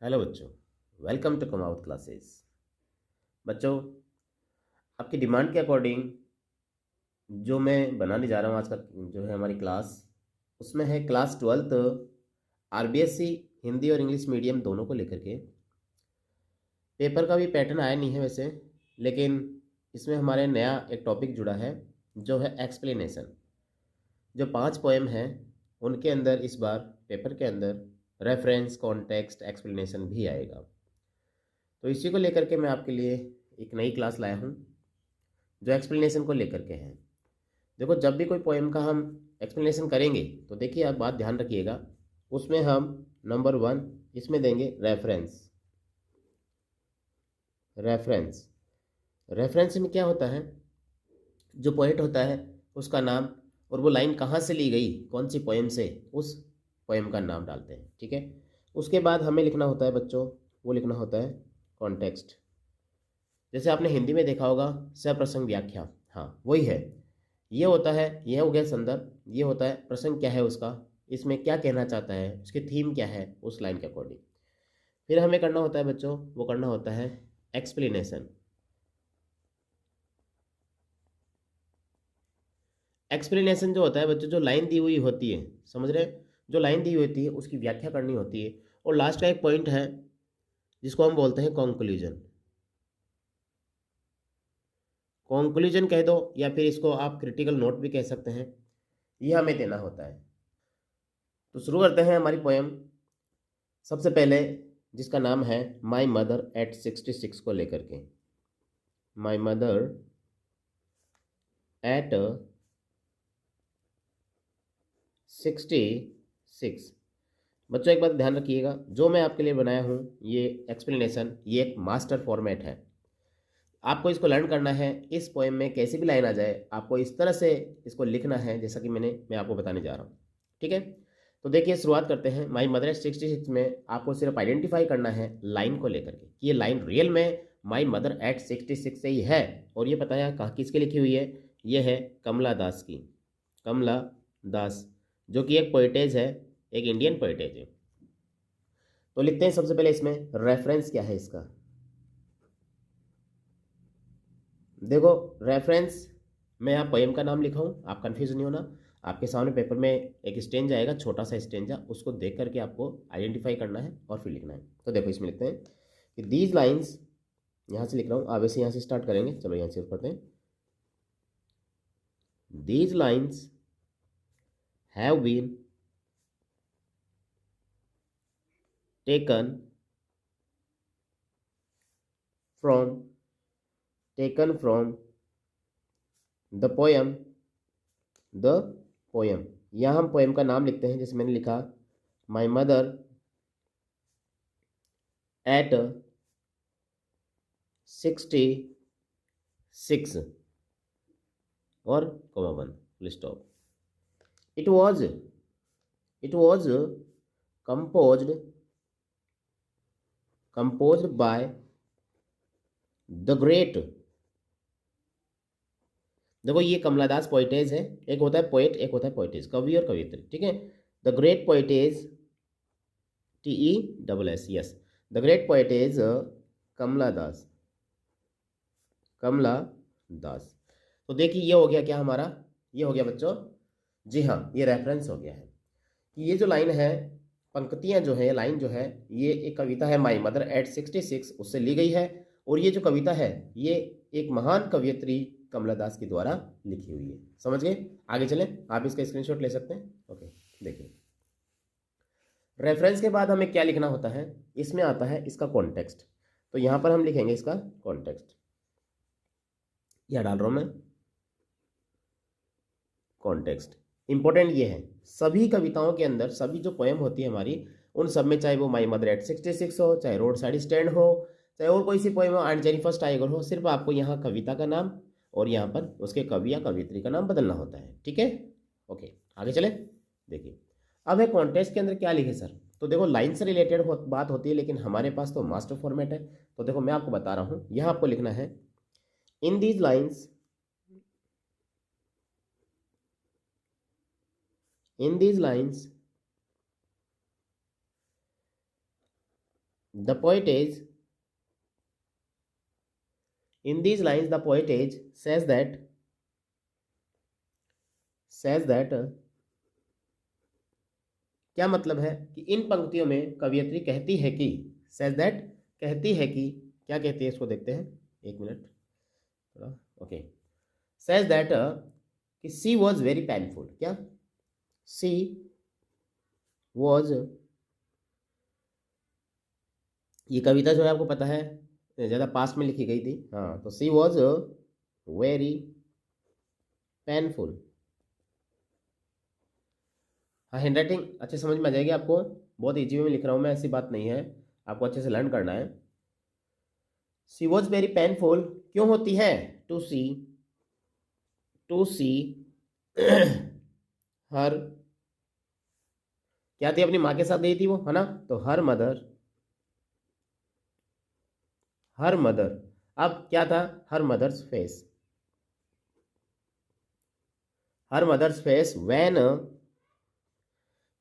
Hello बच्चों। Welcome to कमाउथ classes. बच्चों, आपकी डिमांड के अकॉर्डिंग जो मैं बनाने जा रहा हूँ आज का जो है हमारी क्लास, उसमें है क्लास 12th आरबीएससी हिंदी और इंग्लिश मीडियम दोनों को लेकर के। पेपर का भी पैटर्न आया नहीं है वैसे, लेकिन इसमें हमारे नया एक टॉपिक जुड़ा है जो है एक्सप्लेनेशन। जो 5 पोएम हैं उनके अंदर इस बार पेपर के अंदर रेफरेंस, कॉन्टेक्स्ट, एक्सप्लेनेशन भी आएगा। तो इसी को लेकर के मैं आपके लिए एक नई क्लास लाया हूँ जो एक्सप्लेनेशन को लेकर के है। देखो, जब भी कोई पोएम का हम एक्सप्लेनेशन करेंगे तो देखिए, आप बात ध्यान रखिएगा, उसमें हम नंबर 1 इसमें देंगे रेफरेंस। रेफरेंस रेफरेंस में क्या होता है, जो पोएट होता है उसका नाम और वो लाइन कहाँ से ली गई, कौन सी पोएम से, उस पोएम का नाम डालते हैं। ठीक है। उसके बाद हमें लिखना होता है बच्चों, वो लिखना होता है कॉन्टेक्स्ट। जैसे आपने हिंदी में देखा होगा सप्रसंग व्याख्या, हाँ वही है। ये होता है, यह हो गया संदर्भ, ये होता है प्रसंग क्या है उसका, इसमें क्या कहना चाहता है, उसकी थीम क्या है उस लाइन के अकॉर्डिंग। फिर हमें करना होता है बच्चों, वो करना होता है एक्सप्लेनेशन। एक्सप्लेनेशन जो होता है बच्चों, जो लाइन दी हुई होती है, समझ रहे हैं, जो लाइन दी हुई होती है उसकी व्याख्या करनी होती है। और लास्ट का एक पॉइंट है जिसको हम बोलते हैं कंक्लूजन। कंक्लूजन कह दो या फिर इसको आप क्रिटिकल नोट भी कह सकते हैं, ये हमें देना होता है। तो शुरू करते हैं हमारी पोएम। सबसे पहले जिसका नाम है माई मदर एट 66 को लेकर के। My mother eight 66। बच्चों एक बात ध्यान रखिएगा, जो मैं आपके लिए बनाया हूँ ये एक्सप्लेनेशन, ये एक मास्टर फॉर्मेट है। आपको इसको लर्न करना है। इस पोएम में कैसी भी लाइन आ जाए आपको इस तरह से इसको लिखना है जैसा कि मैं आपको बताने जा रहा हूँ। ठीक है। तो देखिए, शुरुआत करते हैं। माई मदर एट 66 में आपको सिर्फ आइडेंटिफाई करना है लाइन को लेकर के कि ये लाइन रियल में माई मदर एट 66 से ही है। और ये पता है कहाँ किसकी लिखी हुई है, ये है कमला दास की। कमला दास जो कि एक पोइटेज है, एक इंडियन पोइटेज है। तो लिखते हैं सबसे पहले इसमें रेफरेंस क्या है इसका। देखो, रेफरेंस मैं यहाँ पोएम का नाम लिखा हूँ, आप कंफ्यूज नहीं होना। आपके सामने पेपर में एक स्टेंजा आएगा, छोटा सा स्टेंजा, उसको देख करके आपको आइडेंटिफाई करना है और फिर लिखना है। तो देखो, इसमें लिखते हैं कि दीज लाइन्स, यहाँ से लिख रहा हूँ, आगे से यहाँ से स्टार्ट करेंगे, चलो यहाँ से पढ़ते हैं। These lines have been taken from taken from the poem the poem. यहाँ हम पोएम का नाम लिखते हैं, जैसे मैंने लिखा माई मदर एट 66 और comma 1 full stop. It was composed by the great. देखो, ये कमलादास पोइटेज है, एक होता है पोएट, एक होता है पोइटेज, कवि और कवियत्री। ठीक है। The great poetess, TESS, yes, the great poetess Kamala Das. Kamala Das. तो देखिए, ये हो गया क्या हमारा, ये हो गया बच्चों, जी हाँ, ये रेफरेंस हो गया है कि ये जो लाइन है, पंक्तियां जो है, लाइन जो है, ये एक कविता है माई मदर एट 66 उससे ली गई है। और ये जो कविता है ये एक महान कवयित्री कमला दास के द्वारा लिखी हुई है। समझ गए? आगे चलें, आप इसका स्क्रीनशॉट ले सकते हैं। ओके, देखिए, रेफरेंस के बाद हमें क्या लिखना होता है, इसमें आता है इसका कॉन्टेक्स्ट। तो यहां पर हम लिखेंगे इसका कॉन्टेक्स्ट, यह डाल रहा हूं मैं कॉन्टेक्स्ट। इंपॉर्टेंट ये है, सभी कविताओं के अंदर, सभी जो पोएम होती है हमारी, उन सब में, चाहे वो माई मदर एट 66 हो, चाहे रोड साइड स्टैंड हो, चाहे और कोई सी पोएम हो, एंड जेनिफर टाइगर हो, सिर्फ आपको यहाँ कविता का नाम और यहाँ पर उसके कवि या कवियत्री का नाम बदलना होता है। ठीक है। ओके, आगे चले। देखिए, अब है कॉन्टेक्स्ट के अंदर क्या लिखे सर। तो देखो, लाइन से रिलेटेड बात होती है, लेकिन हमारे पास तो मास्टर फॉर्मेट है। तो देखो, मैं आपको बता रहा हूँ, यहाँ आपको लिखना है in these lines, in these lines the poetess, in these lines the poetess says that क्या मतलब है कि इन पंक्तियों में कवियत्री कहती है कि, says that कहती है कि, क्या कहती है इसको देखते हैं, एक मिनट थोड़ा, ओके। says that कि सी वॉज वेरी पेनफुल, क्या सी वॉज, ये कविता जो है आपको पता है ज़्यादा पास्ट में लिखी गई थी, हाँ, तो सी वॉज वेरी पेनफुल। हाँ, हैंड राइटिंग अच्छे समझ में आ जाएगी आपको, बहुत ईजी में लिख रहा हूँ मैं, ऐसी बात नहीं है, आपको अच्छे से लर्न करना है। सी वॉज वेरी पेनफुल क्यों होती है, टू सी हर, क्या थी, अपनी माँ के साथ गई थी वो, है ना, तो हर मदर, अब क्या था, हर मदर्स फेस व्हेन,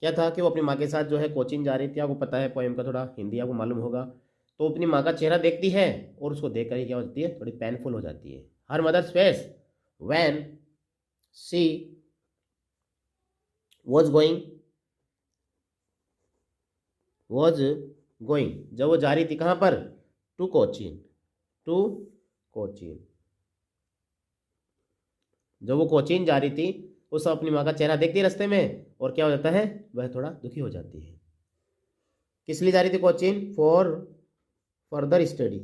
क्या था कि वो अपनी माँ के साथ जो है कोचिंग जा रही थी, आपको पता है पोएम का थोड़ा हिंदी आपको मालूम होगा, तो अपनी माँ का चेहरा देखती है और उसको देख कर ही क्या हो जाती है, थोड़ी पेनफुल हो जाती है। Her mother's face when she was going, जब वो जा रही थी कहाँ पर, टू कोचीन, जब वो कोचीन जा रही थी उस अपनी माँ का चेहरा देखती रास्ते में, और क्या हो जाता है, वह थोड़ा दुखी हो जाती है। किस लिए जा रही थी कोचीन, फॉर फर्दर स्टडी,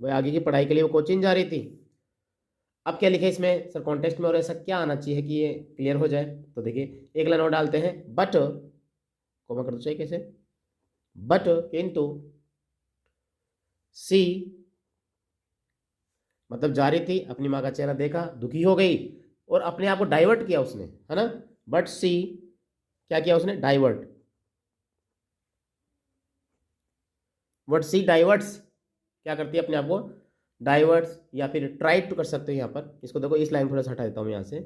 वह आगे की पढ़ाई के लिए वो कोचीन जा रही थी। अब क्या लिखे इसमें सर कॉन्टेक्स्ट में, और ऐसा क्या आना चाहिए कि ये क्लियर हो जाए, तो देखिए एक लाइन और डालते हैं, बट कोमा कर दो चाहिए कैसे, बट किंतु सी, मतलब जा रही थी, अपनी माँ का चेहरा देखा, दुखी हो गई और अपने आप को डाइवर्ट किया उसने, है ना, बट सी क्या किया उसने, सी डाइवर्ट्स, क्या करती है अपने आप को डाइवर्ट्स, या फिर ट्राई टू कर सकते हो यहाँ पर, इसको देखो इस लाइन थोड़ा सा हटा देता हूँ यहाँ से,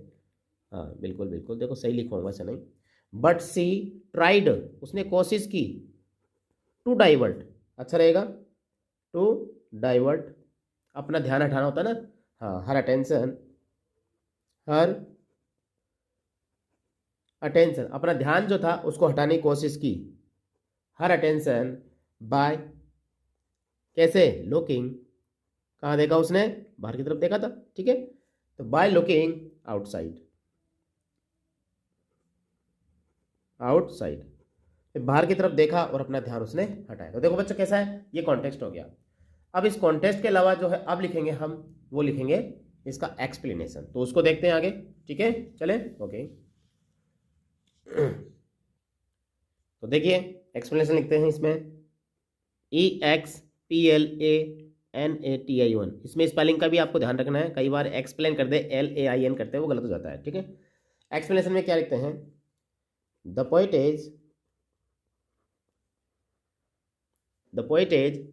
हाँ बिल्कुल बिल्कुल, देखो सही लिखवाऊंगा ऐसा नहीं, बट सी ट्राइड, उसने कोशिश की, टू डाइवर्ट, अच्छा रहेगा, टू डाइवर्ट, अपना ध्यान हटाना होता है ना, हाँ, हर अटेंशन, अपना ध्यान जो था उसको हटाने की कोशिश की, हर अटेंशन बाय, कैसे, लुकिंग, कहाँ देखा उसने, बाहर की तरफ देखा था, ठीक है, तो बाय लुकिंग आउटसाइड, बाहर की तरफ देखा और अपना ध्यान उसने हटाया। तो देखो बच्चों कैसा है, ये कॉन्टेक्स्ट हो गया। अब इस कॉन्टेक्स्ट के अलावा जो है अब लिखेंगे हम, वो लिखेंगे इसका एक्सप्लेनेशन, तो उसको देखते हैं आगे, ठीक है, चले, ओके। तो देखिए एक्सप्लेनेशन लिखते हैं इसमें, EXPLANATION, इसमें स्पेलिंग का भी आपको ध्यान रखना है, कई बार एक्सप्लेन कर दे LAIN करते हैं, वो गलत हो जाता है, ठीक है। एक्सप्लेनेशन में क्या लिखते हैं, द poetage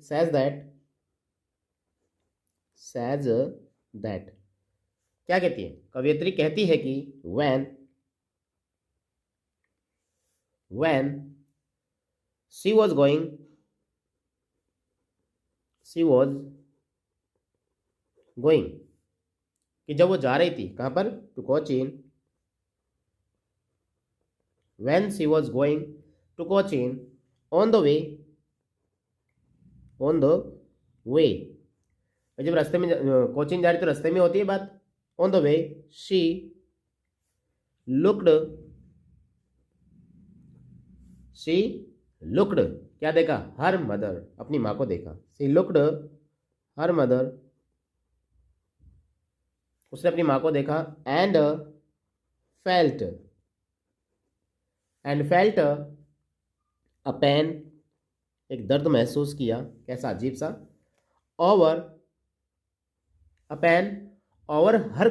says that, क्या कहती है, कवियत्री कहती है कि when she was going, कि जब वो जा रही थी कहाँ पर, to Cochin, when she was going to Cochin, on the way, जब रास्ते में कोचीन जा रही तो रास्ते में होती है बात, on the way she looked, क्या देखा, हर मदर, अपनी माँ को देखा, शी लुक्ड हर मदर, उसने अपनी माँ को देखा, एंड फेल्ट अ पेन, एक दर्द महसूस किया, कैसा अजीब सा, over a pain, over her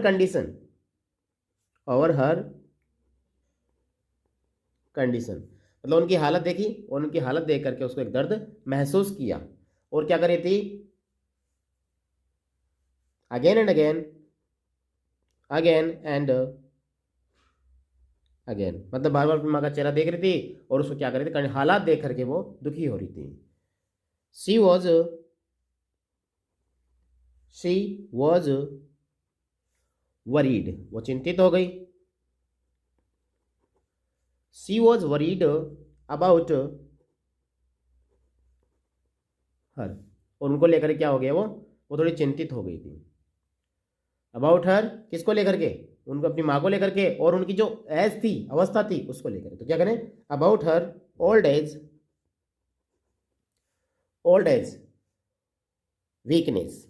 condition, मतलब उनकी हालत देखी और उनकी हालत देख करके उसको एक दर्द महसूस किया, और क्या करी थी, अगेन एंड अगेन, मतलब बार बार अपनी माँ का चेहरा देख रही थी और उसको क्या कर रही थी, हालात देख करके वो दुखी हो रही थी। शी वॉज वरीड, वो चिंतित हो गई। शी वॉज वरीड अबाउट हर, और उनको लेकर क्या हो गया, वो थोड़ी चिंतित हो गई थी। अबाउट हर, किसको लेकर के, उनको अपनी माँ को लेकर के, और उनकी जो एज थी, अवस्था थी, उसको लेकर। तो क्या करें, about her old age weakness,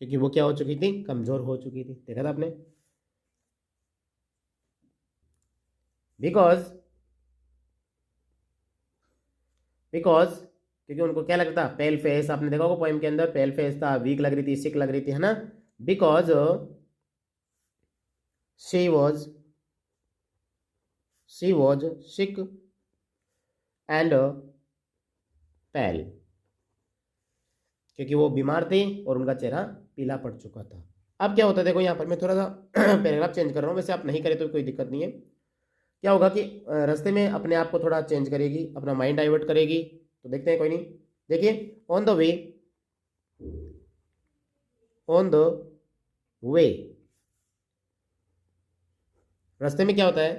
क्योंकि वो क्या हो चुकी थी, कमजोर हो चुकी थी। देखा था आपने, बिकॉज बिकॉज क्योंकि उनको क्या लगता, पेल फेस, आपने देखा होगा पोएम के अंदर, पेल फेस था, वीक लग रही थी, सिक लग रही थी, है ना। Because she was sick and pale, क्योंकि वो बीमार थी और उनका चेहरा पीला पड़ चुका था। अब क्या होता है, देखो यहाँ पर मैं थोड़ा सा पैराग्राफ चेंज कर रहा हूँ, वैसे आप नहीं करें तो कोई दिक्कत नहीं है। क्या होगा कि रास्ते में अपने आप को थोड़ा चेंज करेगी, अपना माइंड डाइवर्ट करेगी। तो देखते हैं, कोई नहीं। देखिए, ऑन द वे, रास्ते में क्या होता है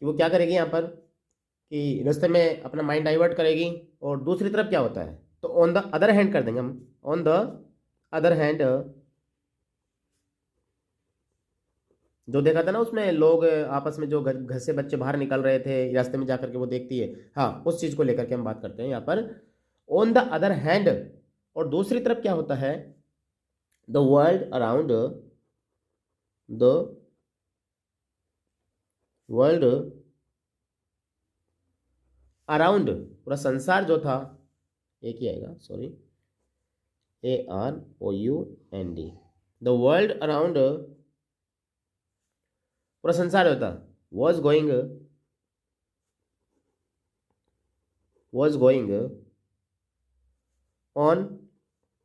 कि वो क्या करेगी यहाँ पर, कि रास्ते में अपना माइंड डाइवर्ट करेगी। और दूसरी तरफ क्या होता है, तो ऑन द अदर हैंड कर देंगे हम, ऑन द अदर हैंड, जो देखा था ना उसमें, लोग आपस में जो घर से बच्चे बाहर निकल रहे थे, रास्ते में जाकर के वो देखती है, हाँ, उस चीज को लेकर के हम बात करते हैं यहाँ पर, ऑन द अदर हैंड। और दूसरी तरफ क्या होता है, द वर्ल्ड अराउंड, पूरा संसार जो था, एक ही आएगा, sorry, AROUND, the world around, पूरा संसार होता, was going on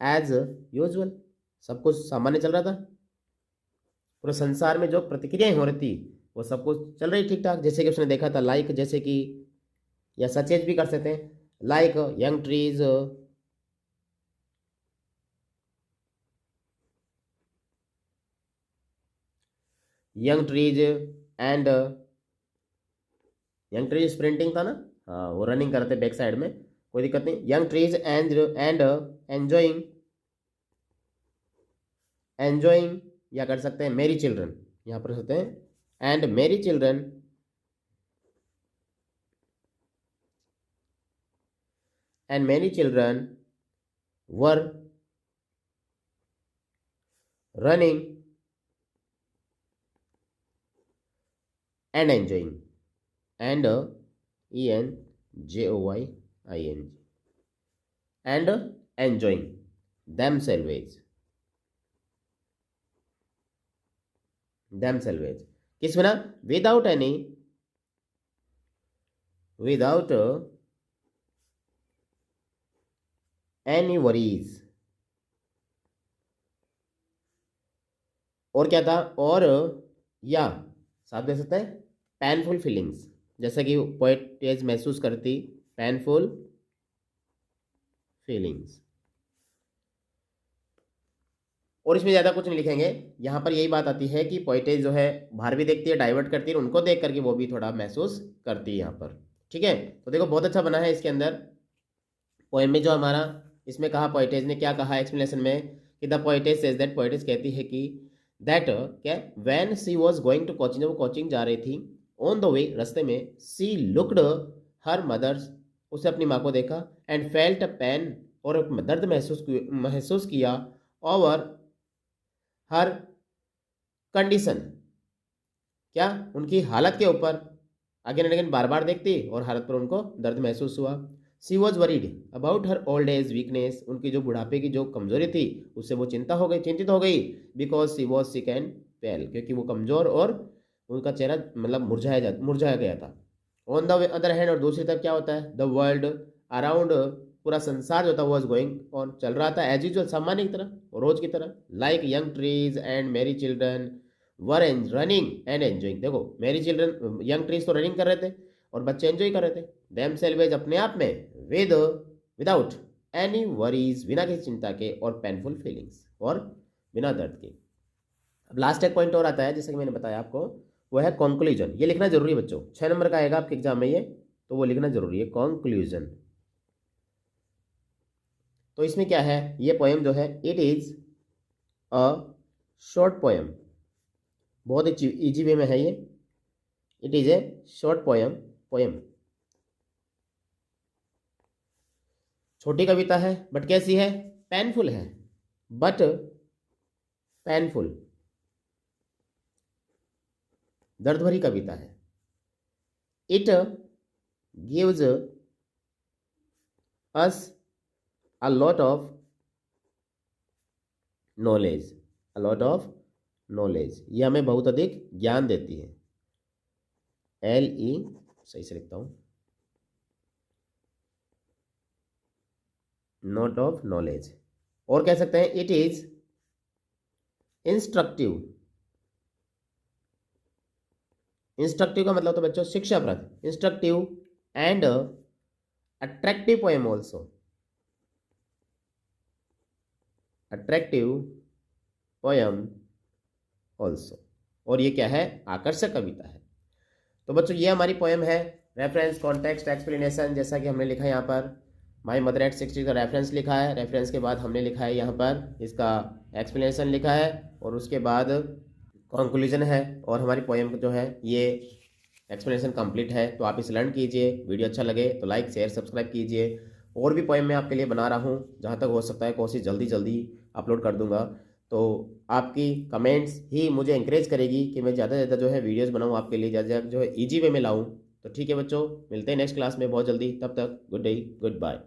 as usual, सब कुछ सामान्य चल रहा था। पूरे संसार में जो प्रतिक्रियाएं हो रही थी, वो सब कुछ चल रही ठीक ठाक, जैसे कि उसने देखा था, लाइक, जैसे कि, या सचेज भी कर सकते हैं, like young trees, and young trees sprinting था ना, हाँ, वो रनिंग करते बैक साइड में, कोई दिक्कत नहीं। यंग ट्रीज एंड एंजॉइंग, या कर सकते हैं मेरी चिल्ड्रन, यहाँ पर सकते हैं, एंड मेरी children were running and enjoying, and ENJOYING, and enjoying themselves, किस बिना, विदाउट एनी वरीज, और क्या था, और या साथ दे सकते हैं पेनफुल फीलिंग्स, जैसा कि पोएटेज महसूस करती, पेनफुल फीलिंग्स। और इसमें ज़्यादा कुछ नहीं लिखेंगे, यहाँ पर यही बात आती है कि पोएटेज जो है बाहर भी देखती है, डाइवर्ट करती है, उनको देख करके वो भी थोड़ा महसूस करती है यहाँ पर। ठीक है, तो देखो बहुत अच्छा बना है इसके अंदर पोएम में, जो हमारा इसमें कहा, पोएटेज ने क्या कहा एक्सप्लेनेशन में, कि the poetess says that, poetess कहती है कि दैट, क्या, when she was going to coaching, जब वो कोचिंग जा रही थी, ऑन द वे, रास्ते में, सी लुक्ड हर मदर्स, उसे अपनी माँ को देखा, एंड फेल्ट पेन, और दर्द महसूस किया, ओवर हर कंडीशन, क्या, उनकी हालत के ऊपर, अगेन एंड अगेन बार बार देखती और हालत पर उनको दर्द महसूस हुआ। She was worried about her old age weakness, उनकी जो बुढ़ापे की जो कमजोरी थी, उससे वो चिंतित हो गई, because she was sick and pale, क्योंकि वो कमजोर और उनका चेहरा मतलब मुरझाया गया था। ऑन द अदर हैंड, और दूसरी तरफ क्या होता है, द वर्ल्ड अराउंड, पूरा संसार जो था, वॉज गोइंग ऑन, चल रहा था, एज यूजुअल, सामान्य की तरह, रोज की तरह, लाइक यंग ट्रीज एंड मेरी children, were running and enjoying. देखो मेरी चिल्ड्रन यंग ट्रीज तो रनिंग कर रहे थे और बच्चे एंजॉय कर रहे थे। देम सेल्वेज अपने आप में विदाउट एनी वरीज, बिना किसी चिंता के और पेनफुल फीलिंग्स, और बिना दर्द के। अब लास्ट एक पॉइंट और आता है जैसे कि मैंने बताया आपको, वो है कंक्लूजन। ये लिखना जरूरी है बच्चों, 6 नंबर का आएगा आपके एग्जाम में ये, तो वो लिखना जरूरी है कंक्लूजन। तो इसमें क्या है, ये पोएम जो है it is a short poem, बहुत ही इजी वे में है ये। It is a short poem छोटी कविता है बट कैसी है, पेनफुल है, बट पेनफुल, दर्द भरी कविता है। It gives us a lot of knowledge, a lot of knowledge, ये हमें बहुत अधिक ज्ञान देती है। सही से लिखता हूँ, नॉट ऑफ नॉलेज। और कह सकते हैं इट इज इंस्ट्रक्टिव। इंस्ट्रक्टिव का मतलब तो बच्चों शिक्षाप्रद, instructive and attractive poem also, attractive poem also. और ये क्या है, आकर्षक कविता है। तो बच्चों ये हमारी पोएम है। रेफरेंस, कॉन्टेक्स्ट, एक्सप्लेनेशन, जैसा कि हमने लिखा है यहाँ पर माई मदर एट 60 का रेफरेंस लिखा है। रेफरेंस के बाद हमने लिखा है यहाँ पर इसका एक्सप्लेनेशन लिखा है, और उसके बाद कंक्लूजन है। और हमारी पोएम जो है ये एक्सप्लेनेशन कंप्लीट है। तो आप इसे लर्न कीजिए। वीडियो अच्छा लगे तो लाइक, शेयर, सब्सक्राइब कीजिए। और भी पोएम मैं आपके लिए बना रहा हूँ, जहाँ तक हो सकता है कोशिश जल्दी अपलोड कर दूंगा। तो आपकी कमेंट्स ही मुझे इंकरेज करेगी कि मैं ज़्यादा से ज़्यादा जो है वीडियोस बनाऊँ आपके लिए, ज़्यादा जो है इजी वे में लाऊँ। तो ठीक है बच्चों, मिलते हैं नेक्स्ट क्लास में बहुत जल्दी। तब तक गुड डे, गुड बाय।